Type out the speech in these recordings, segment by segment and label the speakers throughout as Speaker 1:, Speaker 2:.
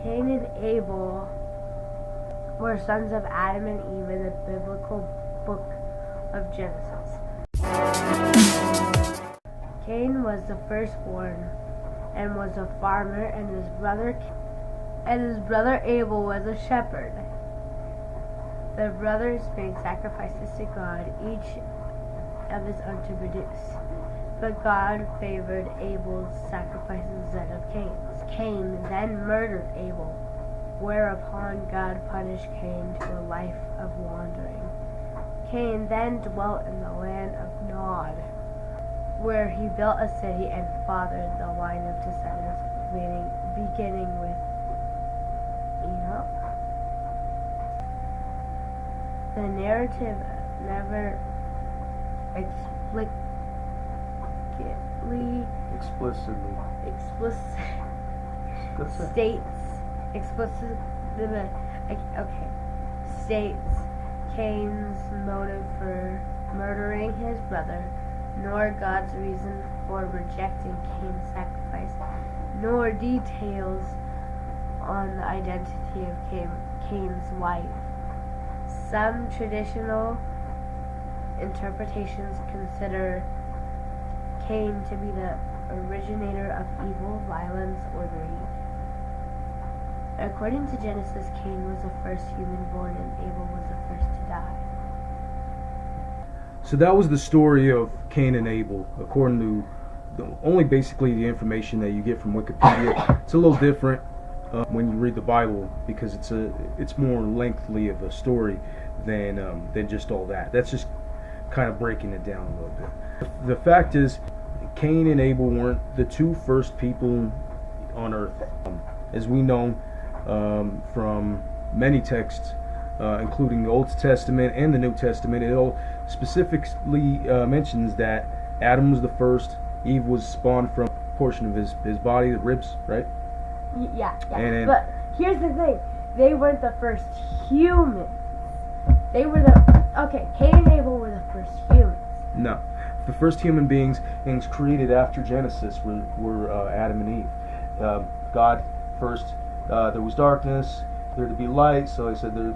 Speaker 1: Cain and Abel were sons of Adam and Eve in the biblical book of Genesis. Cain was the firstborn and was a farmer, and his brother Abel was a shepherd. The brothers made sacrifices to God, each of his own to produce. But God favored Abel's sacrifices instead of Cain's. Cain then murdered Abel, whereupon God punished Cain to a life of wandering. Cain then dwelt in the land of Nod, where he built a city and fathered the line of descendants, beginning with Enoch. The narrative never states Cain's motive for murdering his brother, nor God's reason for rejecting Cain's sacrifice, nor details on the identity of Cain's wife. Some traditional interpretations consider Cain to be the originator of evil, violence, or greed. According to Genesis, Cain was the first human born and Abel was the first to die.
Speaker 2: So that was the story of Cain and Abel, according to only basically the information that you get from Wikipedia. It's a little different when you read the Bible, because it's more lengthy of a story than just all that. That's just kind of breaking it down a little bit. The fact is, Cain and Abel weren't the two first people on earth. As we know from many texts, including the Old Testament and the New Testament, it all specifically mentions that Adam was the first, Eve was spawned from a portion of his body, the ribs, right?
Speaker 1: Yeah. But here's the thing. They weren't the first humans. They were Cain and Abel were the first humans.
Speaker 2: No. The first human beings created after Genesis were Adam and Eve. God first, there was darkness, there to be light, so he said there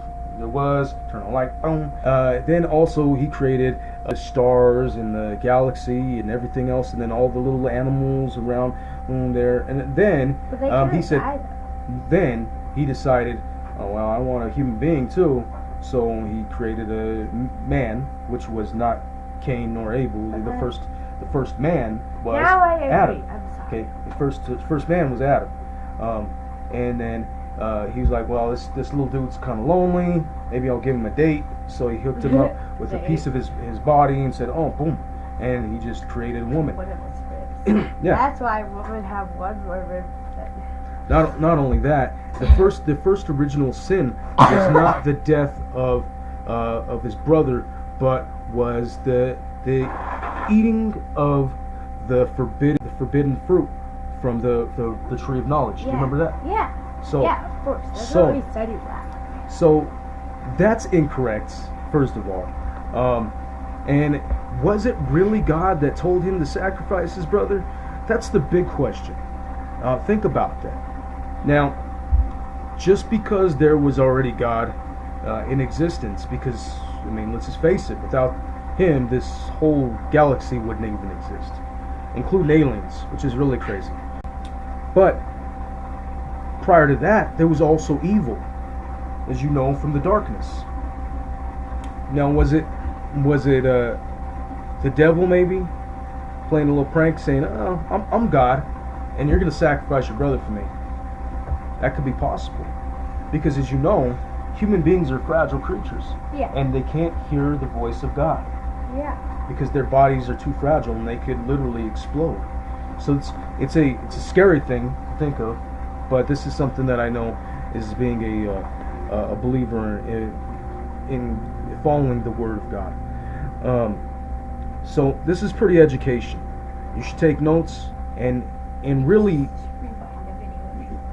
Speaker 2: was, turn on light, boom. Then also he created the stars and the galaxy and everything else, and then all the little animals around there. And then then he decided, oh well, I want a human being too. So he created a man, which was not Cain nor Abel. The first man was Adam.
Speaker 1: I'm sorry.
Speaker 2: Okay, the first man was Adam, and then he was like, well, this little dude's kind of lonely. Maybe I'll give him a date. So he hooked him up with a piece of his body and said, oh, boom, and he just created a woman.
Speaker 1: One of his ribs.
Speaker 2: Yeah.
Speaker 1: That's why women have one more rib.
Speaker 2: Not only that, the first original sin was not the death of his brother, but was the eating of the forbidden fruit from the tree of knowledge.
Speaker 1: Yeah.
Speaker 2: You remember that?
Speaker 1: Yeah.
Speaker 2: So
Speaker 1: yeah, of course. That's what we studied that.
Speaker 2: So that's incorrect, first of all. And was it really God that told him to sacrifice his brother? That's the big question. Think about that. Now, just because there was already God in existence, because, I mean, let's just face it, without him, this whole galaxy wouldn't even exist, including aliens, which is really crazy. But prior to that, there was also evil, as you know, from the darkness. Now, was it the devil maybe playing a little prank, saying, "Oh, I'm God, and you're going to sacrifice your brother for me"? That could be possible, because as you know, human beings are fragile creatures, and they can't hear the voice of God, because their bodies are too fragile and they could literally explode. So it's a scary thing to think of, but this is something that I know is being a believer in following the Word of God. So this is pretty education. You should take notes and really.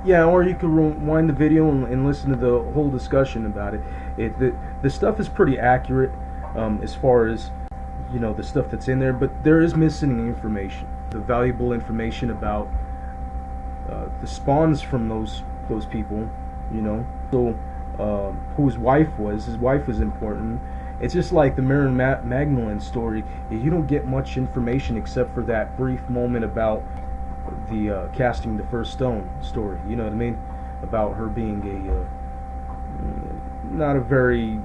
Speaker 2: Yeah, or you could rewind the video and listen to the whole discussion about it. The stuff is pretty accurate as far as, you know, the stuff that's in there, but there is missing information. The valuable information about the spawns from those those people, you know. So who his wife was important. It's just like the Mary Magdalene story. You don't get much information except for that brief moment about the casting the first stone story. You know what I mean? About her being a not a very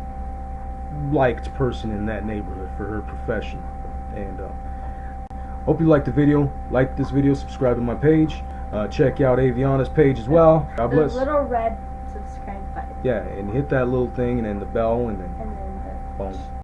Speaker 2: liked person in that neighborhood for her profession. And hope you liked the video. Like this video, subscribe to my page. Check out Aviana's page as well. God bless.
Speaker 1: The little red subscribe button.
Speaker 2: Yeah, and hit that little thing and then the bell and then
Speaker 1: And then the
Speaker 2: boom.